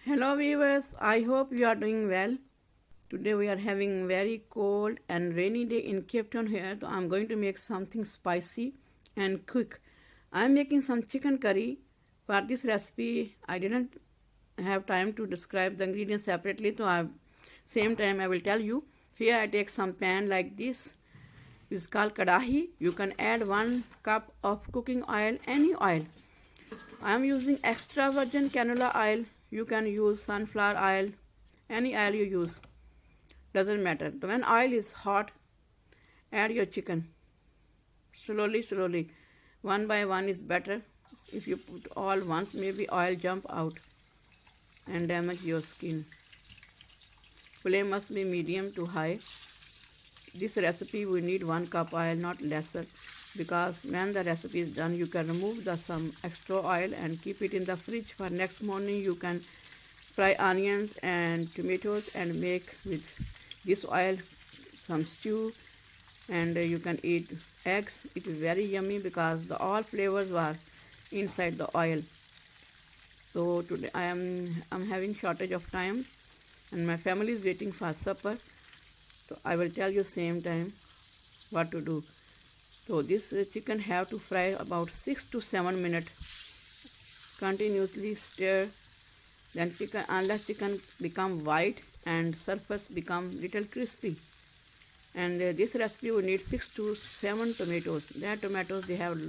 Hello viewers, I hope you are doing well. Today we are having very cold and rainy day in Cape Town here, so I'm going to make something spicy and quick. I'm making some chicken curry. For this recipe, I didn't have time to describe the ingredients separately, so same time I will tell you. Here I take some pan like this. This is called kadahi. You can add 1 cup of cooking oil, any oil. I am using extra virgin canola oil. You can use sunflower oil, any oil you use, doesn't matter. When oil is hot, add your chicken. Slowly. One by one is better. If you put all once, maybe oil jump out and damage your skin. Flame must be medium to high. This recipe we need 1 cup oil, not lesser, because when the recipe is done you can remove some extra oil and keep it in the fridge. For next morning you can fry onions and tomatoes and make with this oil some stew, and you can eat eggs. It is very yummy because all flavors are inside the oil. So today I'm having shortage of time and my family is waiting for supper. So I will tell you same time what to do. So this chicken have to fry about 6 to 7 minutes. Continuously stir. Then unless chicken become white and surface become little crispy. And this recipe we need 6 to 7 tomatoes. That tomatoes they have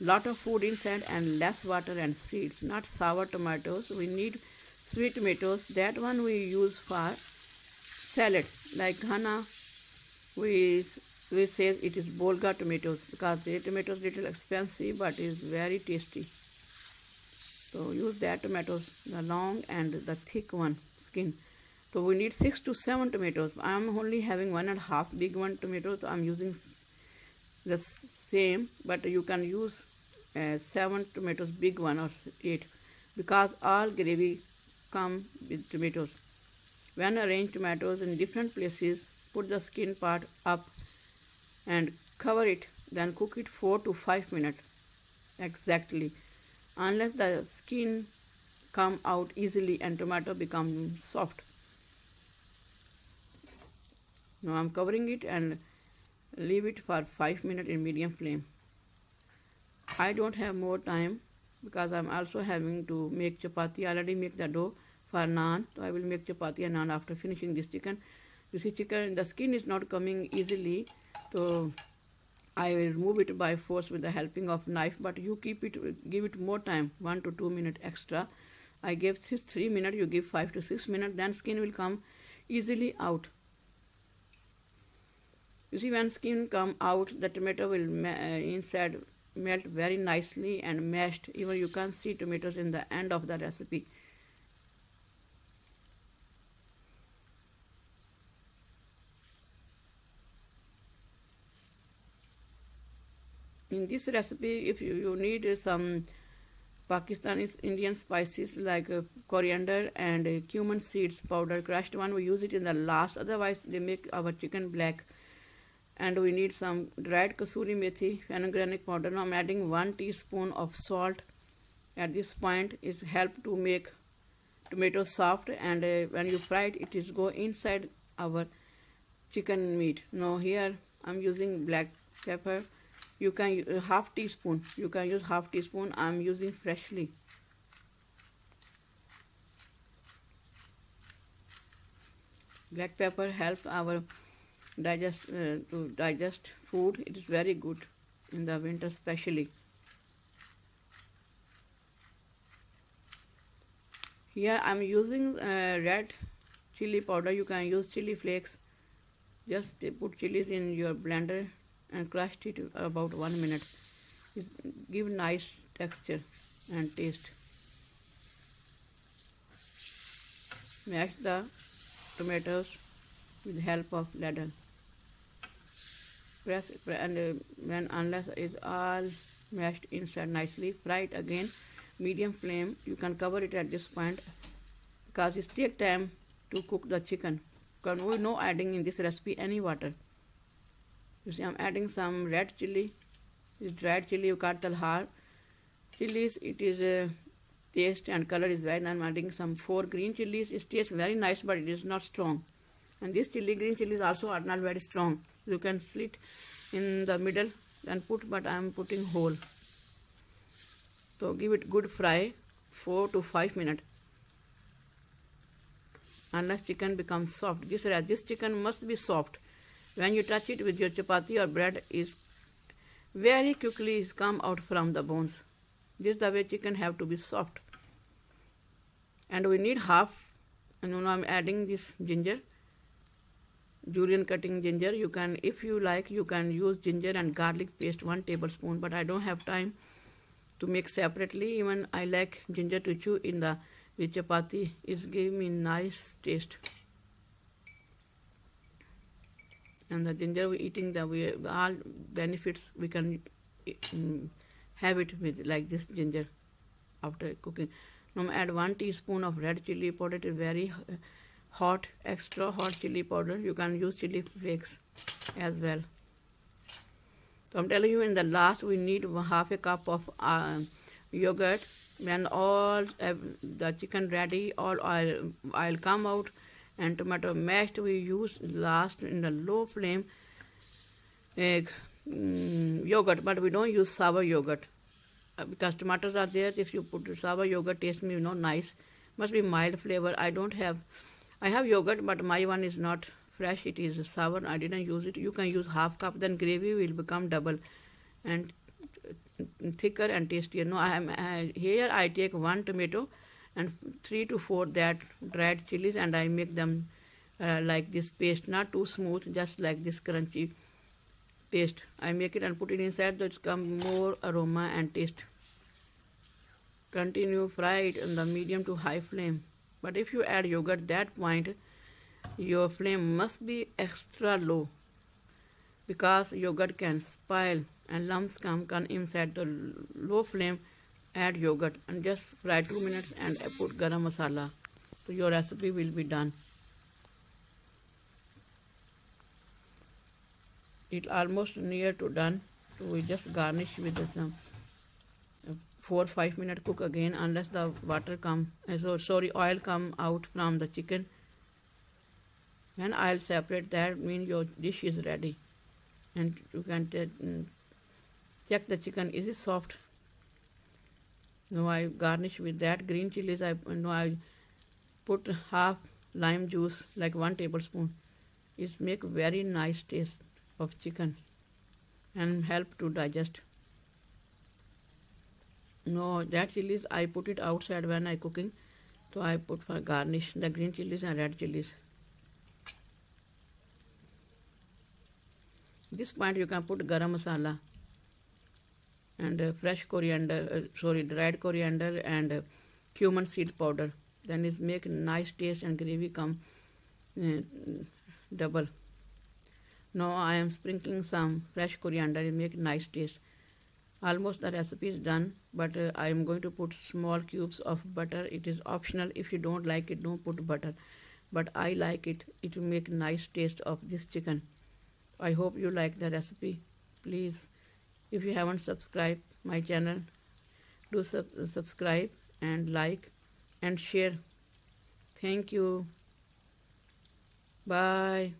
lot of food inside and less water and seeds. Not sour tomatoes. We need sweet tomatoes. That one we use for salad. Like Ghana, we say it is Bolga tomatoes because the tomatoes little expensive but is very tasty. So use that tomatoes, the long and the thick one skin. So we need 6 to 7 tomatoes. I am only having 1.5 big one tomato, so I am using the same, but you can use 7 tomatoes, big one or 8, because all gravy come with tomatoes. When arrange tomatoes in different places, put the skin part up and cover it, then cook it 4 to 5 minutes exactly, unless the skin come out easily and tomato become soft. Now I'm covering it and leave it for 5 minutes in medium flame. I don't have more time because I'm also having to make chapati. I already make the dough for naan, so I will make chapati and naan after finishing this chicken. You see, chicken, the skin is not coming easily, so I will remove it by force with the helping of knife, but you give it more time, 1 to 2 minutes extra. I gave 3 minutes, you give 5 to 6 minutes, then skin will come easily out. You see, when skin come out, the tomato will inside melt very nicely and mashed. Even you can see tomatoes in the end of the recipe. In this recipe, if you need some Pakistani Indian spices like coriander and cumin seeds powder, crushed one, we use it in the last, otherwise they make our chicken black. And we need some dried kasuri methi, fenugreek powder. Now I'm adding 1 teaspoon of salt. At this point, it helps to make tomato soft, and when you fry it, it is go inside our chicken meat. Now here I'm using black pepper. You can use half teaspoon. You can use half teaspoon. I'm using freshly. Black pepper helps our to digest food. It is very good in the winter especially. Here I'm using red chili powder. You can use chili flakes. Just put chilies in your blender and crush it about 1 minute. It give nice texture and taste. Mash the tomatoes with help of ladle. Press and when unless it's all mashed inside nicely, fry it again, medium flame. You can cover it at this point because it takes time to cook the chicken. Because we no adding in this recipe any water. You see, I'm adding some red chili. This dried chili, you cut the chilies. It is taste and color is very nice. I'm adding some 4 green chilies. It tastes very nice, but it is not strong. And this green chilies also are not very strong. You can slit in the middle and put, but I am putting whole. So give it good fry, 4 to 5 minutes. Unless chicken becomes soft. This chicken must be soft. When you touch it with your chapati or bread, is very quickly come out from the bones. This is the way chicken have to be soft. And we need half, and now I'm adding this ginger, julienne cutting ginger. You can, if you like, you can use ginger and garlic paste 1 tablespoon, but I don't have time to make separately. Even I like ginger to chew in the with chapati. It's give me nice taste. And the ginger we eating, all benefits we can have it with like this ginger after cooking. Now add 1 teaspoon of red chili powder. It is very hot, extra hot chili powder. You can use chili flakes as well. So I'm telling you, in the last we need half a cup of yogurt. When all the chicken ready, all oil come out, and tomato mashed we use last in the low flame yogurt, but we don't use sour yogurt because tomatoes are there. If you put sour yogurt, taste me nice. Must be mild flavor. I have yogurt, but my one is not fresh. It is sour. I didn't use it. You can use half cup. Then gravy will become double and thicker and tastier. No, here I take 1 tomato and 3 to 4 that dried chilies, and I make them like this paste, not too smooth, just like this crunchy paste. I make it and put it inside, so it comes more aroma and taste. Continue fry it on the medium to high flame. But if you add yogurt, that point your flame must be extra low, because yogurt can spoil and lumps come inside the low flame. Add yogurt and just fry 2 minutes and put garam masala. So your recipe will be done. It's almost near to done. So we just garnish with some 4 or 5 minute cook again, unless the oil come out from the chicken. When oil separate, that means your dish is ready. And you can check the chicken, is it soft? Now I garnish with that green chilies. I put half lime juice, like 1 tablespoon. It make very nice taste of chicken and help to digest. No, that chilies I put it outside when I cooking, so I put for garnish the green chilies and red chilies. This point you can put garam masala and fresh coriander, dried coriander and cumin seed powder. Then it make nice taste and gravy come double. Now I am sprinkling some fresh coriander. It make nice taste. Almost the recipe is done, but I am going to put small cubes of butter. It is optional. If you don't like it, don't put butter. But I like it. It will make nice taste of this chicken. I hope you like the recipe. Please, if you haven't subscribed my channel, do subscribe and like and share. Thank you. Bye.